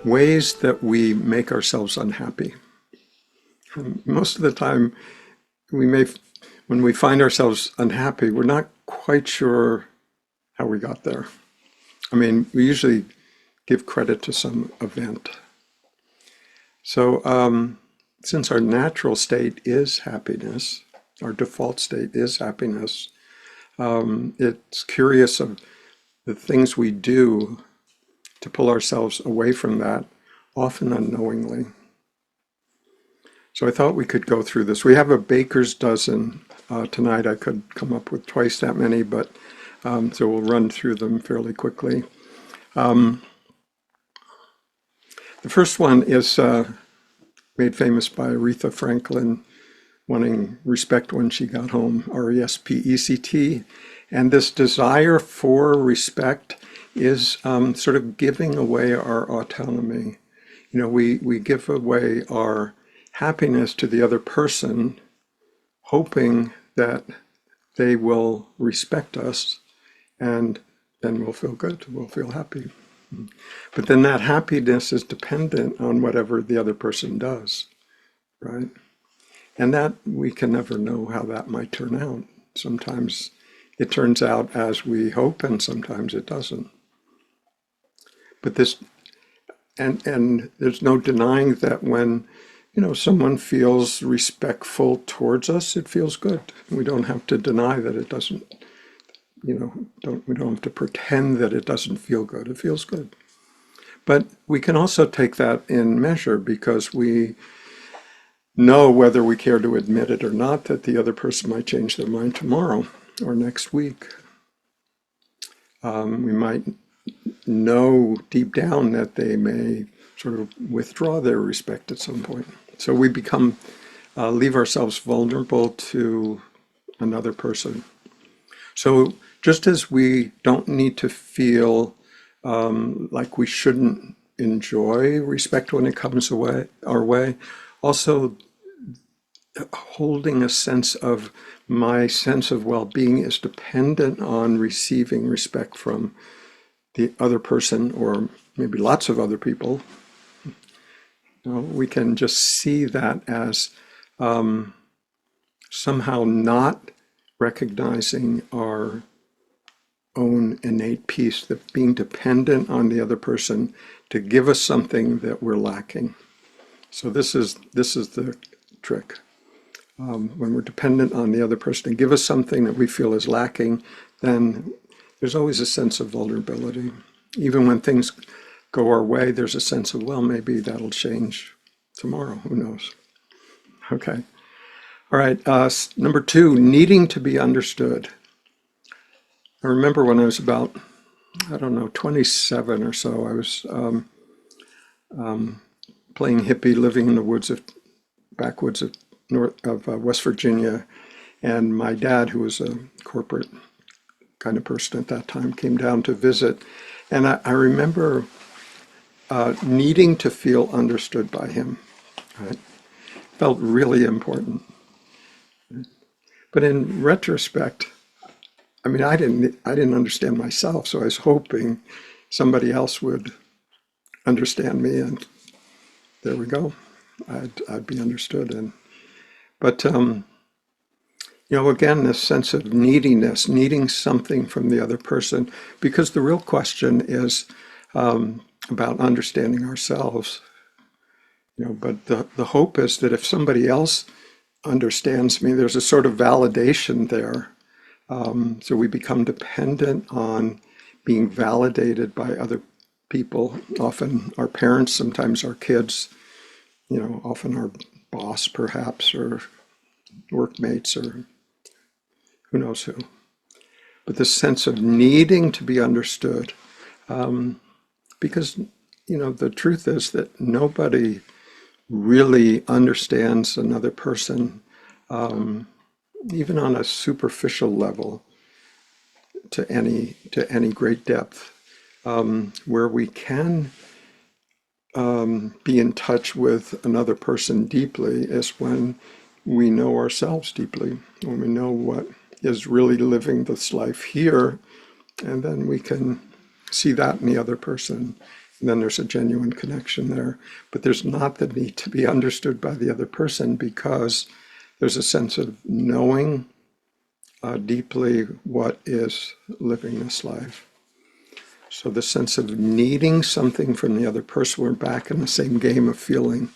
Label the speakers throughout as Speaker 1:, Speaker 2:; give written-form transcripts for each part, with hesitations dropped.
Speaker 1: ways that we make ourselves unhappy. Most of the time, we may, when we find ourselves unhappy, we're not quite sure how we got there. I mean, we usually give credit to some event. So, since our natural state is happiness, our default state is happiness, it's curious of the things we do to pull ourselves away from that, often unknowingly. So I thought we could go through this. We have a baker's dozen tonight. I could come up with twice that many, but so we'll run through them fairly quickly. The first one is made famous by Aretha Franklin, wanting respect when she got home, R-E-S-P-E-C-T. And this desire for respect is sort of giving away our autonomy. You know, we give away our happiness to the other person, hoping that they will respect us, and then we'll feel good, we'll feel happy. But then that happiness is dependent on whatever the other person does, right? And that we can never know how that might turn out. Sometimes it turns out as we hope, and sometimes it doesn't. But this, and there's no denying that when, you know, someone feels respectful towards us, it feels good. We don't have to deny that it doesn't, you know, we don't have to pretend that it doesn't feel good. It feels good. But we can also take that in measure because we know, whether we care to admit it or not, that the other person might change their mind tomorrow or next week. We might know deep down that they may sort of withdraw their respect at some point. So we become, leave ourselves vulnerable to another person. So just as we don't need to feel like we shouldn't enjoy respect when it comes our way, also holding a sense of my sense of well-being is dependent on receiving respect from the other person, or maybe lots of other people. You know, we can just see that as somehow not recognizing our own innate peace, that being dependent on the other person to give us something that we're lacking. So this is the trick. When we're dependent on the other person to give us something that we feel is lacking, then there's always a sense of vulnerability. Even when things go our way, there's a sense of, well, maybe that'll change tomorrow. Who knows? Okay. All right. Number two, needing to be understood. I remember when I was about, I don't know, 27 or so, I was playing hippie, living in the backwoods of West Virginia, and my dad, who was a corporate kind of person at that time, came down to visit, and I remember needing to feel understood by him. Right? Felt really important. But in retrospect, I mean, I didn't understand myself, so I was hoping somebody else would understand me, and there we go. I'd be understood. But you know, again, this sense of neediness, needing something from the other person, because the real question is about understanding ourselves. You know, but the hope is that if somebody else understands me, there's a sort of validation there. So we become dependent on being validated by other people, often our parents, sometimes our kids, you know, often our boss perhaps, or workmates, or who knows who. But this sense of needing to be understood, because, you know, the truth is that nobody really understands another person, even on a superficial level, to any great depth. Where we can be in touch with another person deeply is when we know ourselves deeply, when we know what is really living this life here, and then we can see that in the other person then there's a genuine connection there. But there's not the need to be understood by the other person, because there's a sense of knowing deeply what is living this life. So the sense of needing something from the other person, we're back in the same game of feeling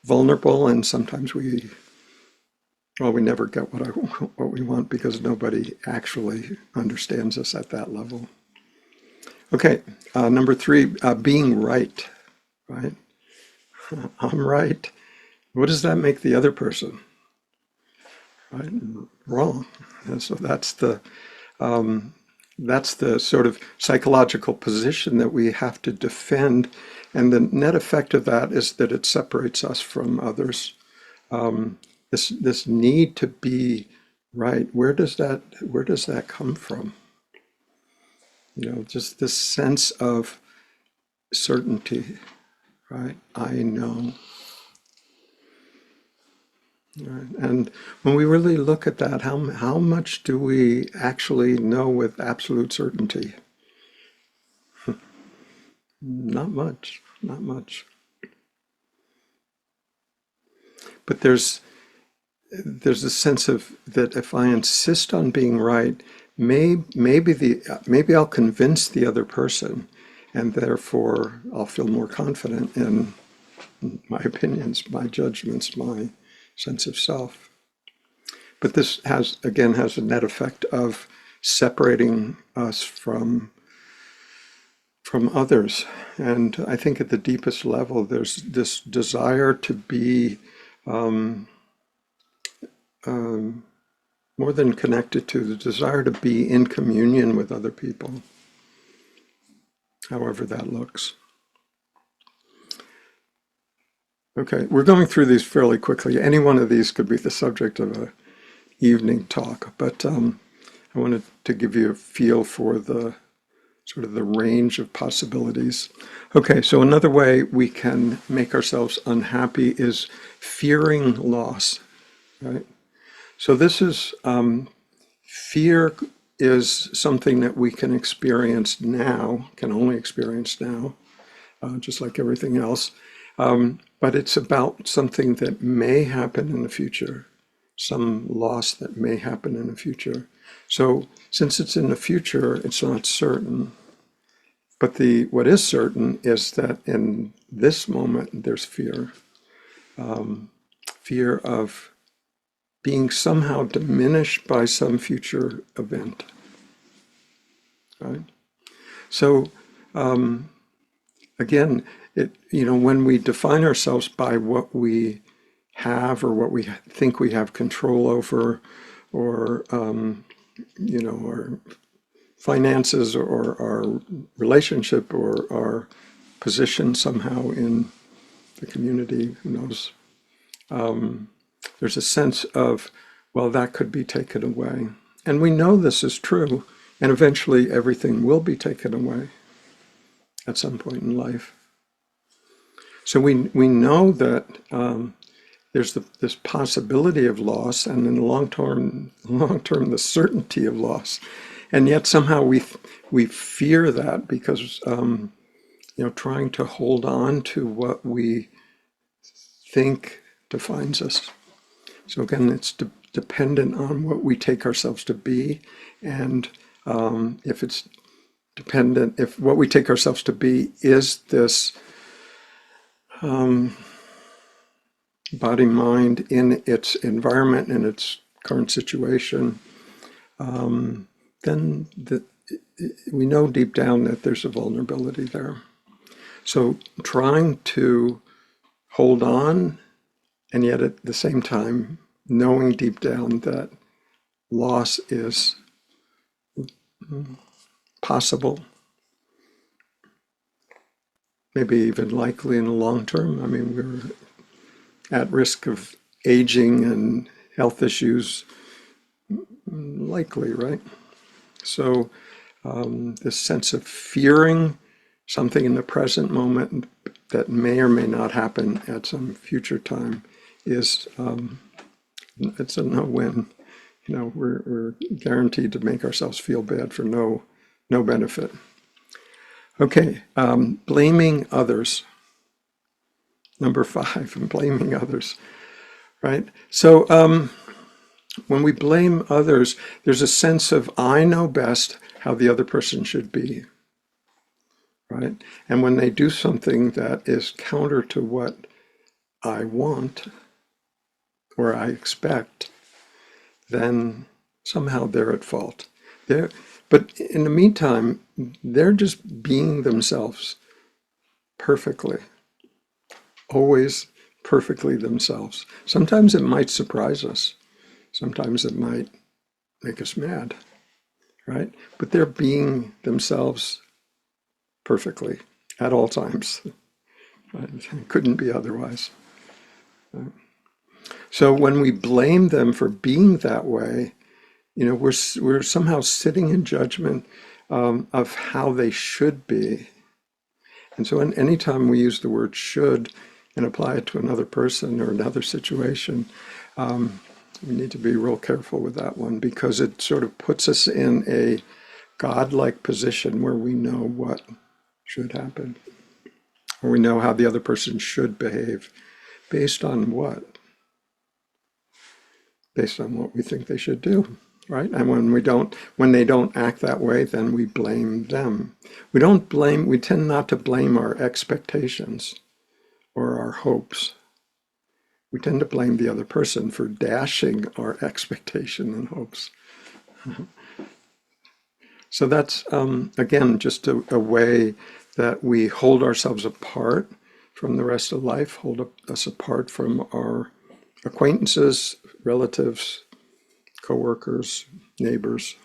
Speaker 1: vulnerable, and sometimes we never get what we want, because nobody actually understands us at that level. Okay, number 3, being right, right? I'm right. What does that make the other person? Right? Wrong. And so that's the sort of psychological position that we have to defend, and the net effect of that is that it separates us from others. This need to be right, where does that come from? Just this sense of certainty, right? I know. Right. And when we really look at that, how much do we actually know with absolute certainty? Not much, not much. But there's a sense of that if I insist on being right, maybe I'll convince the other person, and therefore I'll feel more confident in my opinions, my judgments, my sense of self. But this has a net effect of separating us from others. And I think at the deepest level, there's this desire to be more than connected to, the desire to be in communion with other people, however that looks. Okay, we're going through these fairly quickly. Any one of these could be the subject of an evening talk, but I wanted to give you a feel for the sort of the range of possibilities. Okay, so another way we can make ourselves unhappy is fearing loss, right? So this is, fear is something that we can experience now, can only experience now, just like everything else. But it's about something that may happen in the future, some loss that may happen in the future. So since it's in the future, it's not certain. But what is certain is that in this moment, there's fear. Fear of being somehow diminished by some future event. Right? So again, when we define ourselves by what we have or what we think we have control over, or our finances or our relationship or our position somehow in the community, who knows? There's a sense of, well, that could be taken away. And we know this is true, and eventually everything will be taken away at some point in life. So we know that there's this possibility of loss, and in the long term, the certainty of loss. And yet somehow we fear that, because trying to hold on to what we think defines us. So again, it's dependent on what we take ourselves to be, and if what we take ourselves to be is this body mind in its environment, in its current situation, then we know deep down that there's a vulnerability there. So trying to hold on, and yet at the same time knowing deep down that loss is possible, maybe even likely in the long term. I mean, we're at risk of aging and health issues, likely, right? So this sense of fearing something in the present moment that may or may not happen at some future time is it's a no-win. We're guaranteed to make ourselves feel bad for no benefit. Okay, blaming others. Number 5, blaming others, right? So when we blame others, there's a sense of I know best how the other person should be, right? And when they do something that is counter to what I want or I expect, then somehow they're at fault. But in the meantime, they're just being themselves perfectly, always perfectly themselves. Sometimes it might surprise us. Sometimes it might make us mad, right? But they're being themselves perfectly at all times. Right? It couldn't be otherwise. So when we blame them for being that way, we're somehow sitting in judgment of how they should be. And so anytime we use the word should and apply it to another person or another situation, we need to be real careful with that one, because it sort of puts us in a godlike position where we know what should happen, or we know how the other person should behave. Based on what? Based on what we think they should do, right? And when they don't act that way, then we blame them. We tend not to blame our expectations or our hopes. We tend to blame the other person for dashing our expectation and hopes. So that's, again, just a way that we hold ourselves apart from the rest of life, hold us apart from our acquaintances, relatives, coworkers, neighbors.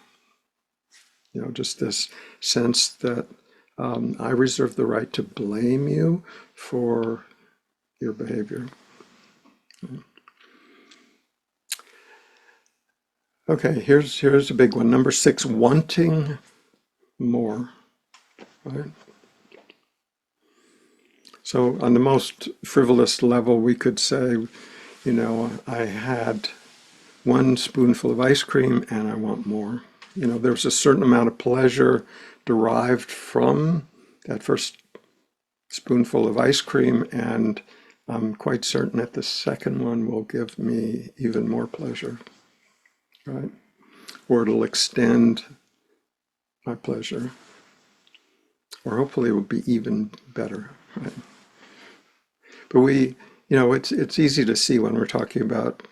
Speaker 1: Just this sense that I reserve the right to blame you for your behavior. Okay, here's a big one. Number 6, wanting more. Right? So on the most frivolous level, we could say, I had one spoonful of ice cream and I want more. There's a certain amount of pleasure derived from that first spoonful of ice cream, and I'm quite certain that the second one will give me even more pleasure, right? Or it'll extend my pleasure, or hopefully it will be even better, right? But it's easy to see when we're talking about,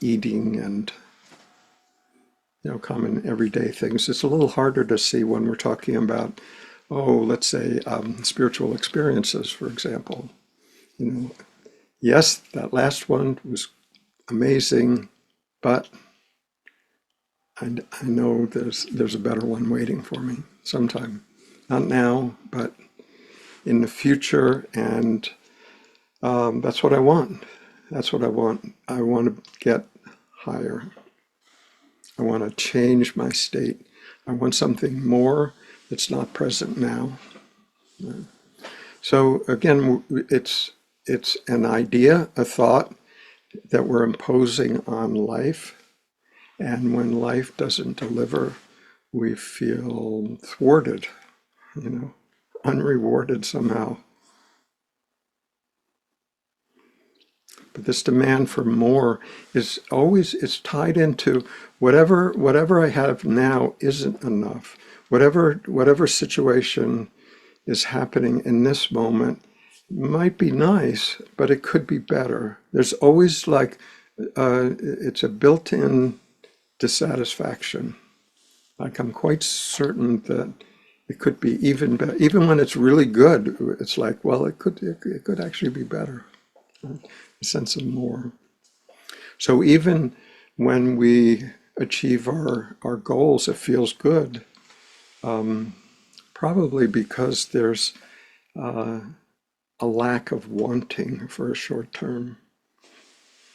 Speaker 1: eating and, common everyday things. It's a little harder to see when we're talking about, let's say, spiritual experiences, for example. Yes, that last one was amazing, but I know there's a better one waiting for me sometime. Not now, but in the future, and that's what I want. That's what I want. I want to get higher. I want to change my state. I want something more that's not present now. So again, it's an idea, a thought that we're imposing on life. And when life doesn't deliver, we feel thwarted, unrewarded somehow. But this demand for more it's tied into whatever I have now isn't enough. Whatever situation is happening in this moment might be nice, but it could be better. There's always it's a built-in dissatisfaction. Like I'm quite certain that it could be even better. Even when it's really good, it's like, well, it could actually be better. A sense of more. So even when we achieve our goals, it feels good. Probably because there's a lack of wanting for a short term.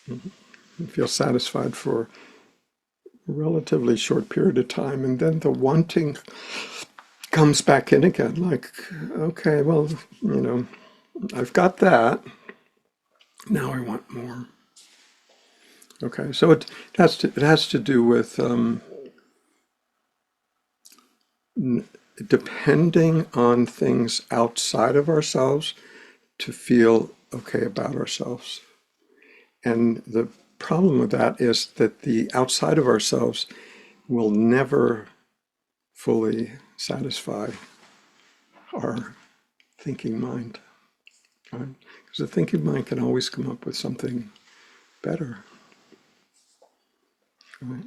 Speaker 1: You feel satisfied for a relatively short period of time, and then the wanting comes back in again. Like, okay, well, I've got that. Now I want more. Okay, so it has to do with depending on things outside of ourselves to feel okay about ourselves. And the problem with that is that the outside of ourselves will never fully satisfy our thinking mind, right? Because the thinking mind can always come up with something better, right?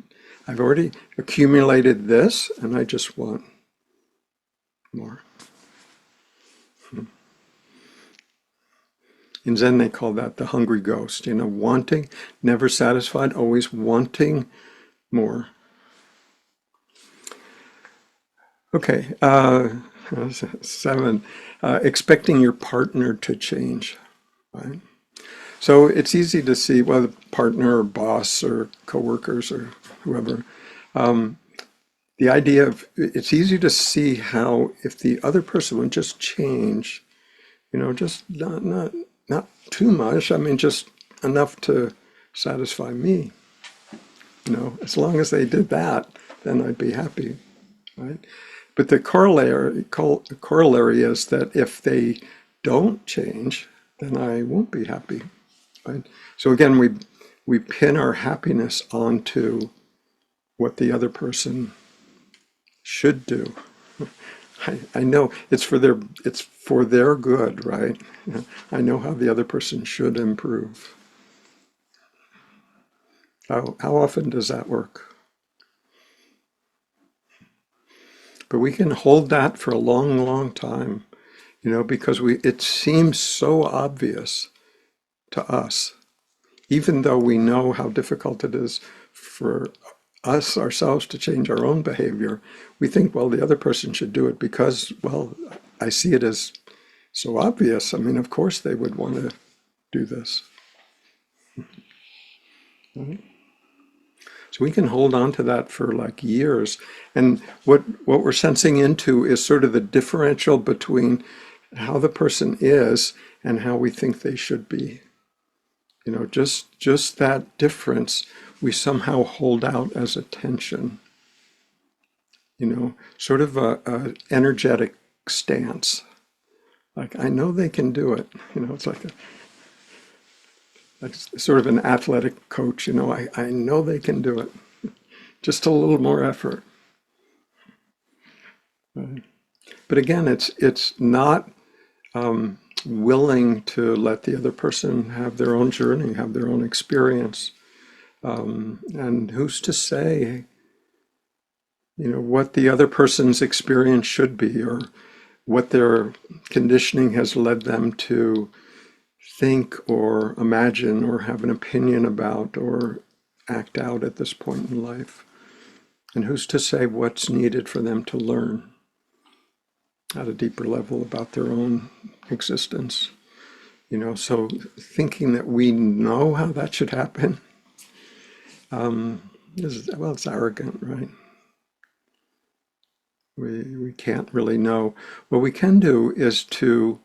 Speaker 1: I've already accumulated this and I just want more. In Zen, they call that the hungry ghost, wanting, never satisfied, always wanting more. Okay, 7, expecting your partner to change, right? So it's easy to see, well, the partner or boss or coworkers or whoever, the idea of, it's easy to see how if the other person would just change, just not too much, I mean, just enough to satisfy me, as long as they did that, then I'd be happy, right? But the corollary is that if they don't change, then I won't be happy, right? So again, we pin our happiness onto what the other person should do. I know it's for their good, right? I know how the other person should improve. How often does that work? But we can hold that for a long, long time, because it seems so obvious to us, even though we know how difficult it is for us ourselves to change our own behavior. We think, well, the other person should do it because, well, I see it as so obvious. I mean, of course they would want to do this. Right? So we can hold on to that for like years. And what we're sensing into is sort of the differential between how the person is and how we think they should be. Just that difference we somehow hold out as a tension. Sort of a energetic stance. Like, I know they can do it. It's like sort of an athletic coach, I know they can do it. Just a little more effort. Right? But again, it's not willing to let the other person have their own journey, have their own experience. And who's to say, what the other person's experience should be, or what their conditioning has led them to think or imagine or have an opinion about or act out at this point in life. And who's to say what's needed for them to learn at a deeper level about their own existence. So thinking that we know how that should happen, it's arrogant, right? We can't really know. What we can do is to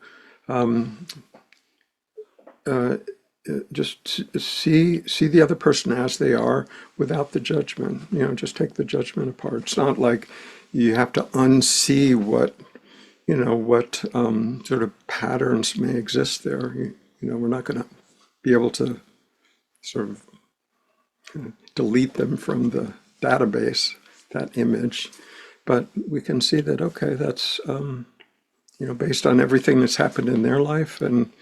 Speaker 1: just see the other person as they are without the judgment. Just take the judgment apart. It's not like you have to unsee what sort of patterns may exist there. We're not going to be able to sort of delete them from the database, that image. But we can see that, okay, that's, based on everything that's happened in their life and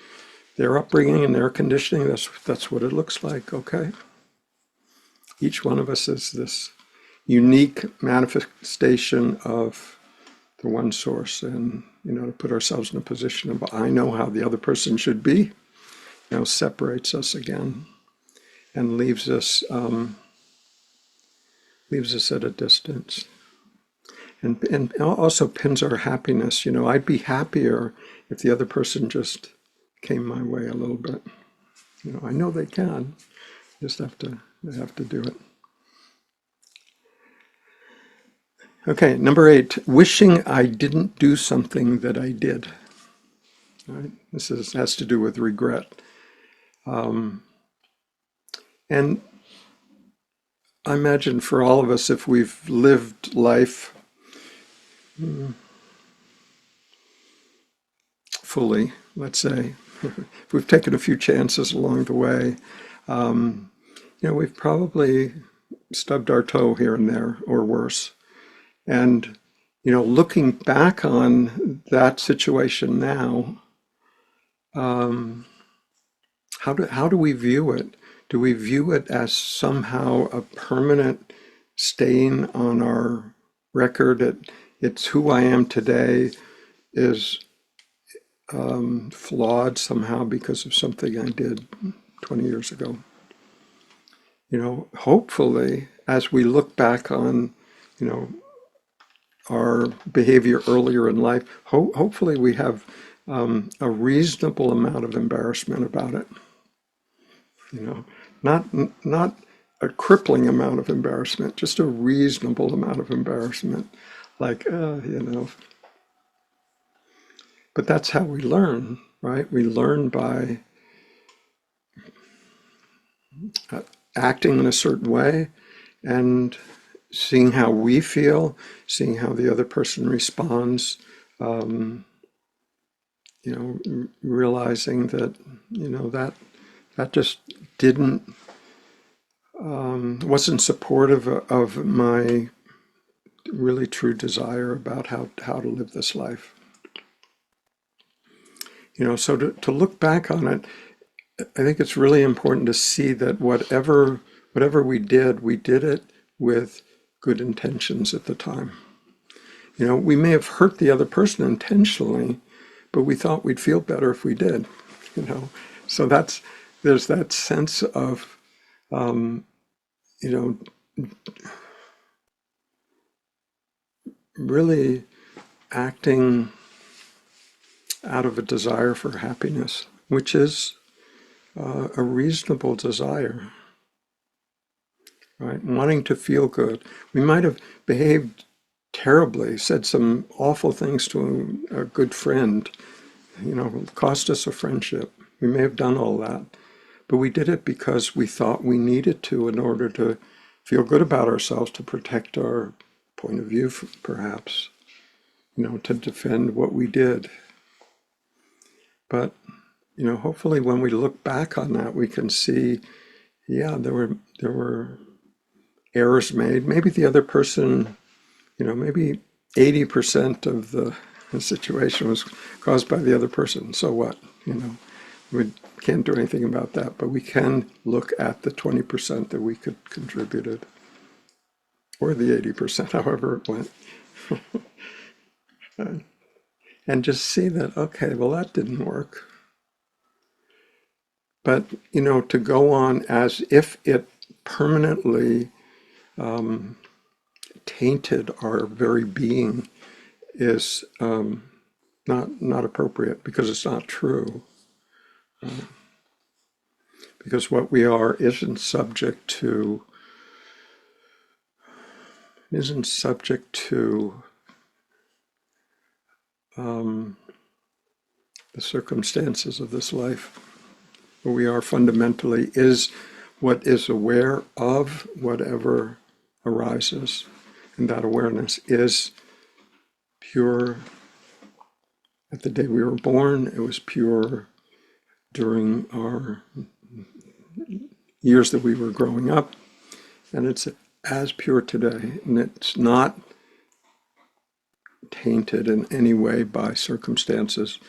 Speaker 1: their upbringing and their conditioning, that's what it looks like, okay? Each one of us is this unique manifestation of the one source, and, to put ourselves in a position of, I know how the other person should be, separates us again and leaves us at a distance. And also pins our happiness. I'd be happier if the other person just came my way a little bit. I know they can. Just they have to do it. Okay, number 8, wishing I didn't do something that I did. All right? This has to do with regret. And I imagine for all of us, if we've lived life fully, let's say. If we've taken a few chances along the way, we've probably stubbed our toe here and there, or worse. And, looking back on that situation now, how do we view it? Do we view it as somehow a permanent stain on our record? It's who I am today is flawed somehow because of something I did 20 years ago. Hopefully, as we look back on, our behavior earlier in life, hopefully we have a reasonable amount of embarrassment about it. Not a crippling amount of embarrassment, just a reasonable amount of embarrassment. Like, But that's how we learn, right? We learn by acting in a certain way and seeing how we feel, seeing how the other person responds, realizing that, that just wasn't supportive of my really true desire about how to live this life. So to look back on it, I think it's really important to see that whatever we did it with good intentions at the time. We may have hurt the other person intentionally, but we thought we'd feel better if we did, So there's that sense of, really acting out of a desire for happiness, which is a reasonable desire, right? Wanting to feel good. We might have behaved terribly, said some awful things to a good friend, cost us a friendship. We may have done all that, but we did it because we thought we needed to in order to feel good about ourselves, to protect our point of view, perhaps, to defend what we did. But, hopefully when we look back on that, we can see, yeah, there were errors made. Maybe the other person, maybe 80% of the situation was caused by the other person. So what? We can't do anything about that, but we can look at the 20% that we could contributed, or the 80%, however it went, and just see that, okay, well, that didn't work. But, to go on as if it permanently tainted our very being is not appropriate, because it's not true. Because what we are isn't subject to the circumstances of this life. What we are fundamentally is what is aware of whatever arises. And that awareness is pure. At the day we were born, it was pure during our years that we were growing up, and it's as pure today, and it's not tainted in any way by circumstances.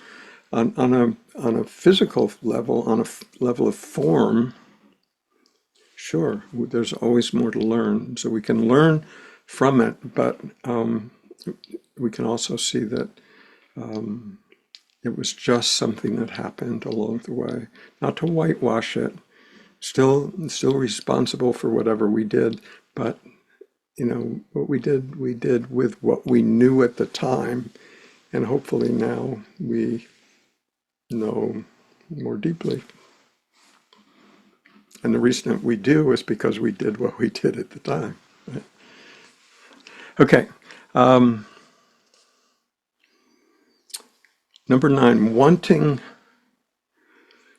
Speaker 1: On a physical level, on a level of form, sure, there's always more to learn. So we can learn from it, but we can also see that it was just something that happened along the way. Not to whitewash it, still responsible for whatever we did, but what we did with what we knew at the time, and hopefully now we know more deeply. And the reason that we do is because we did what we did at the time. Right? Okay. Number 9, wanting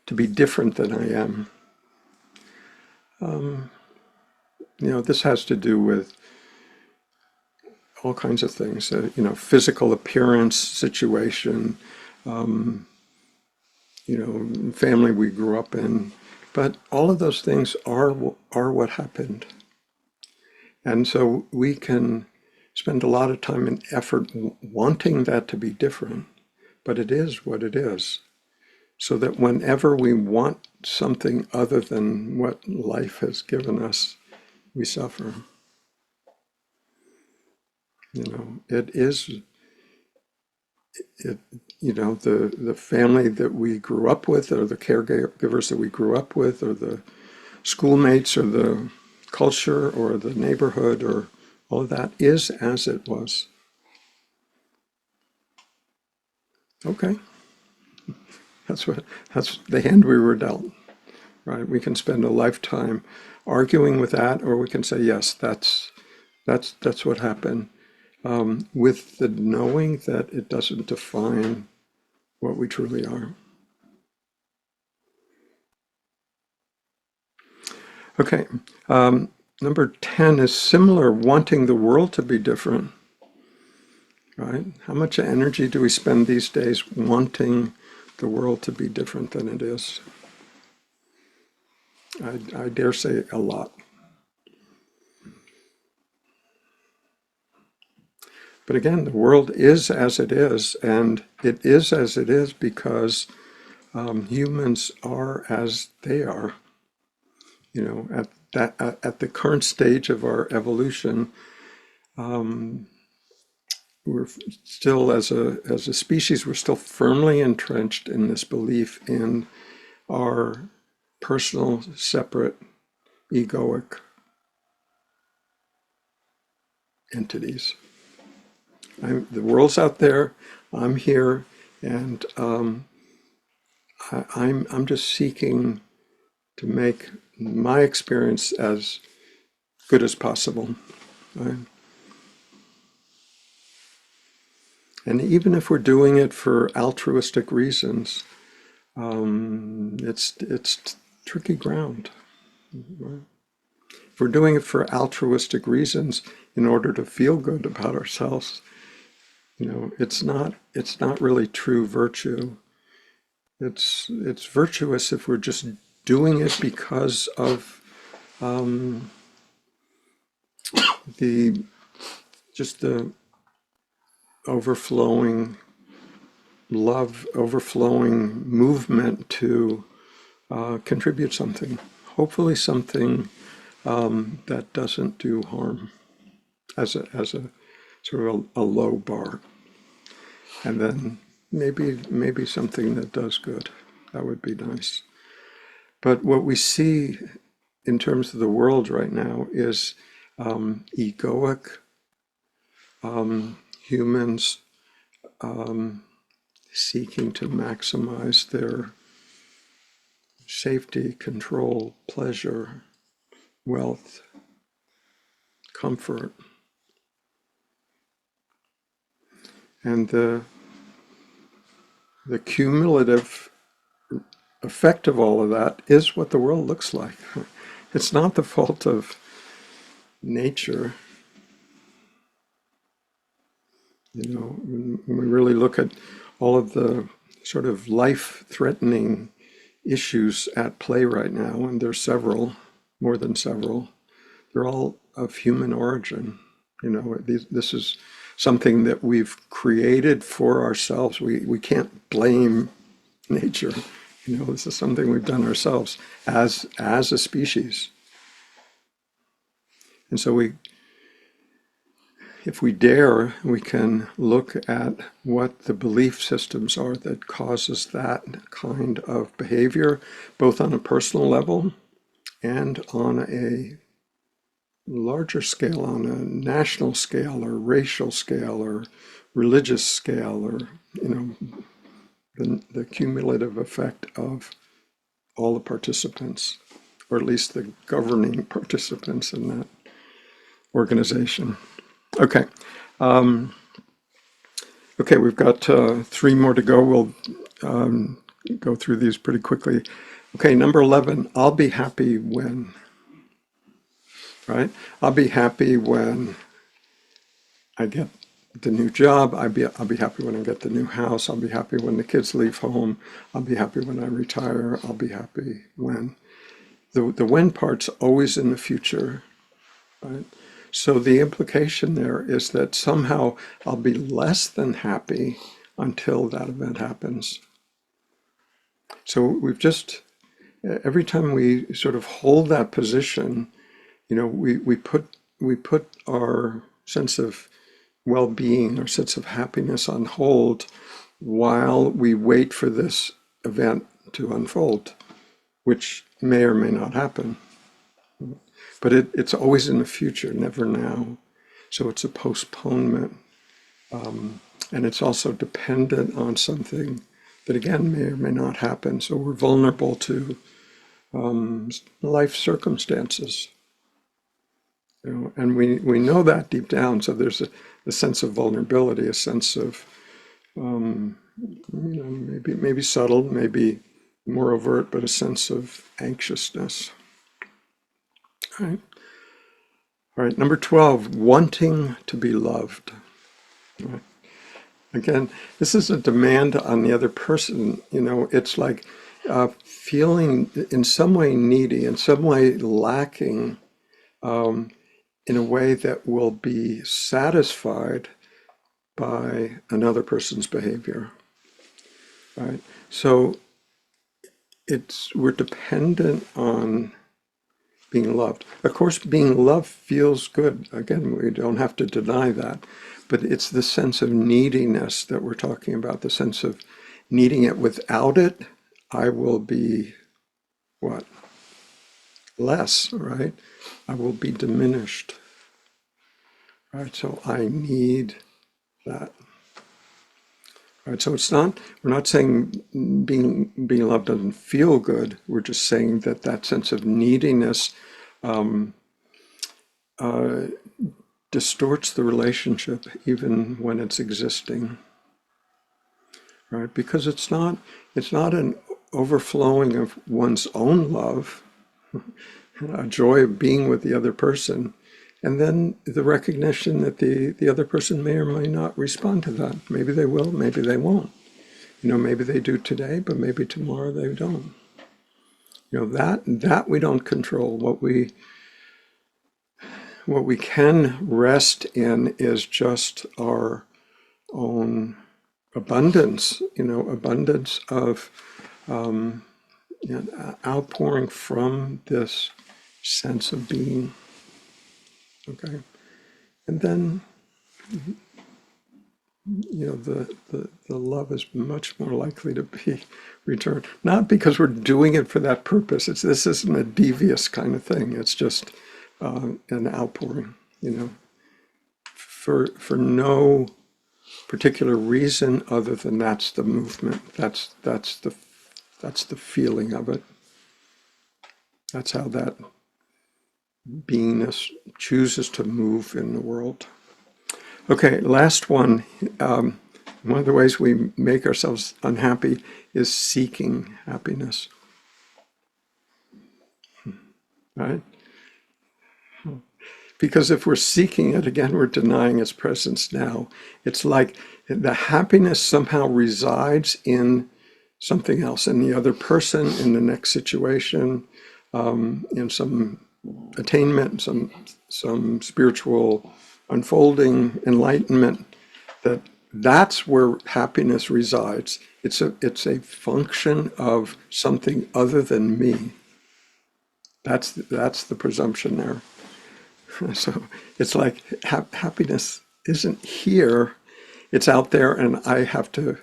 Speaker 1: to be different than I am. This has to do with all kinds of things, physical appearance, situation, family we grew up in. But all of those things are what happened. And so we can spend a lot of time and effort wanting that to be different, but it is what it is. So that whenever we want something other than what life has given us, we suffer. It is, the family that we grew up with, or the caregivers that we grew up with, or the schoolmates, or the culture, or the neighborhood, or all of that is as it was. Okay, that's the hand we were dealt, right? We can spend a lifetime arguing with that, or we can say, yes, that's what happened, with the knowing that it doesn't define what we truly are. Okay, number 10 is similar, wanting the world to be different, right? How much energy do we spend these days wanting the world to be different than it is? I dare say a lot. But again, the world is as it is, and it is as it is because humans are as they are. At the current stage of our evolution, we're still, as a species, we're still firmly entrenched in this belief in our personal, separate, egoic entities. The world's out there, I'm here, and I'm just seeking to make my experience as good as possible. Right? And even if we're doing it for altruistic reasons, it's tricky ground. Right? If we're doing it for altruistic reasons in order to feel good about ourselves, it's not really true virtue. It's virtuous if we're just doing it because of the overflowing love, overflowing movement to contribute something, hopefully something that doesn't do harm, as a sort of a low bar, and then maybe something that does good. That would be nice. But what we see in terms of the world right now is egoic humans seeking to maximize their safety, control, pleasure, wealth, comfort. And the cumulative effect of all of that is what the world looks like. It's not the fault of nature. When we really look at all of the sort of life-threatening issues at play right now, and there's several, more than several, they're all of human origin. This is something that we've created for ourselves. We can't blame nature. This is something we've done ourselves as a species. And so if we dare, we can look at what the belief systems are that causes that kind of behavior, both on a personal level and on a larger scale, on a national scale or racial scale or religious scale, or the cumulative effect of all the participants, or at least the governing participants in that organization. Okay. Okay, we've got 3 more to go. We'll go through these pretty quickly. Okay, number 11, I'll be happy when, right? I'll be happy when I get the new job. I'll be happy when I get the new house. I'll be happy when the kids leave home. I'll be happy when I retire. I'll be happy when. The when part's always in the future, right? So the implication there is that somehow I'll be less than happy until that event happens. So we've just, every time we sort of hold that position, we put our sense of well-being, our sense of happiness on hold while we wait for this event to unfold, which may or may not happen. But it's always in the future, never now. So it's a postponement. And it's also dependent on something that, again, may or may not happen. So we're vulnerable to life circumstances. And we know that deep down. So there's a sense of vulnerability, a sense of, maybe subtle, maybe more overt, but a sense of anxiousness. All right. All right, number 12, wanting to be loved. All right. Again, this is a demand on the other person. It's like feeling in some way needy, in some way lacking, in a way that will be satisfied by another person's behavior. Right? So we're dependent on being loved. Of course, being loved feels good. Again, we don't have to deny that. But it's the sense of neediness that we're talking about, the sense of needing it. Without it, I will be what? Less, right? I will be diminished. Right? So I need that. Right? So we're not saying being loved doesn't feel good. We're just saying that sense of neediness distorts the relationship even when it's existing, right? Because it's not an overflowing of one's own love, a joy of being with the other person, and then the recognition that the other person may or may not respond to that. Maybe they will, maybe they won't. Maybe they do today, but maybe tomorrow they don't. That we don't control. What we can rest in is just our own abundance, abundance of outpouring from this sense of being. Okay. And then, the love is much more likely to be returned. Not because we're doing it for that purpose. This isn't a devious kind of thing. It's just an outpouring, for no particular reason other than that's the movement. That's the feeling of it. That's how that beingness chooses to move in the world. Okay, last one. One of the ways we make ourselves unhappy is seeking happiness. Right? Because if we're seeking it, again, we're denying its presence now. It's like the happiness somehow resides in something else, in the other person, in the next situation, in some attainment, some spiritual unfolding, enlightenment. That's where happiness resides. It's a function of something other than me. That's the presumption there. So it's like happiness isn't here, it's out there, and I have to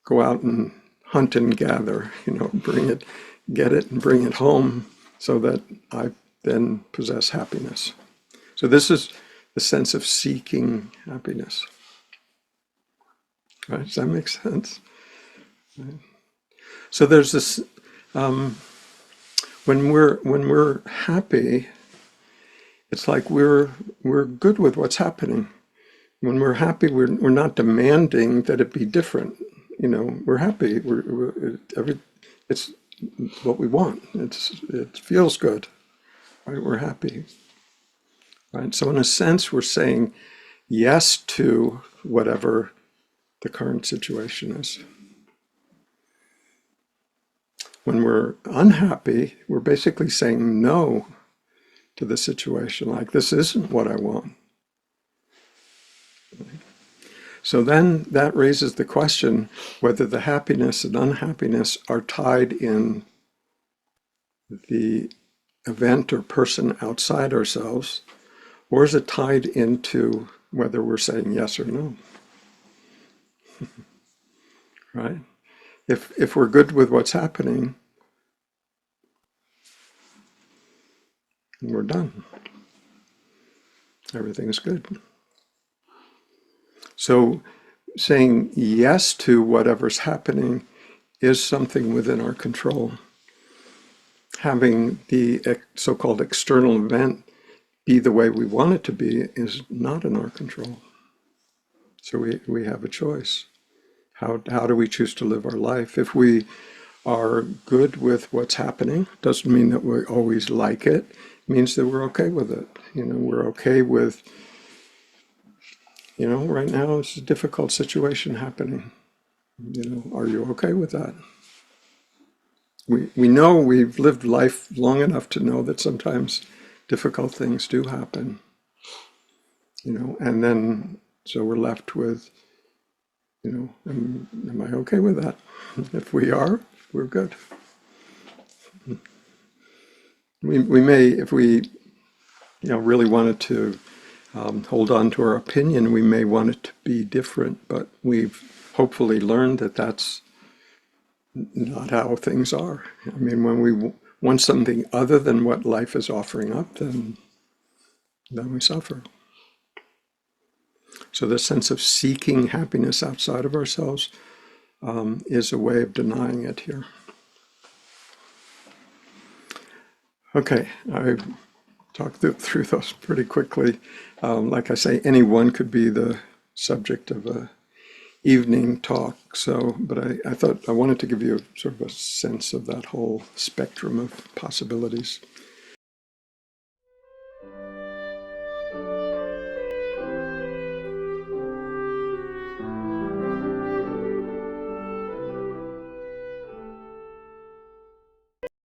Speaker 1: go out and hunt and gather, get it and bring it home so that I then possess happiness. So this is the sense of seeking happiness. Right? Does that make sense? Right. So there's this, when we're happy, it's like we're good with what's happening. When we're happy, we're not demanding that it be different. We're happy. It's what we want. It feels good. Right? We're happy. Right? So in a sense, we're saying, yes to whatever the current situation is. When we're unhappy, we're basically saying no to the situation, like, this isn't what I want. So then that raises the question whether the happiness and unhappiness are tied in the event or person outside ourselves, or is it tied into whether we're saying yes or no? Right? If we're good with what's happening, we're done. Everything's good. So saying yes to whatever's happening is something within our control. Having the so-called external event be the way we want it to be is not in our control. So we have a choice. How do we choose to live our life? If we are good with what's happening, doesn't mean that we always like it. It means that we're okay with it. We're okay with, right now it's a difficult situation happening. Are you okay with that? We know we've lived life long enough to know that sometimes difficult things do happen, and then so we're left with, am I okay with that? If we are, we're good. We may, if we, really wanted to hold on to our opinion, we may want it to be different, but we've hopefully learned that that's not how things are. I mean, when we want something other than what life is offering up, then we suffer. So the sense of seeking happiness outside of ourselves is a way of denying it here. Okay, I talked through those pretty quickly. Like I say, any one could be the subject of a evening talk. But I thought I wanted to give you sort of a sense of that whole spectrum of possibilities.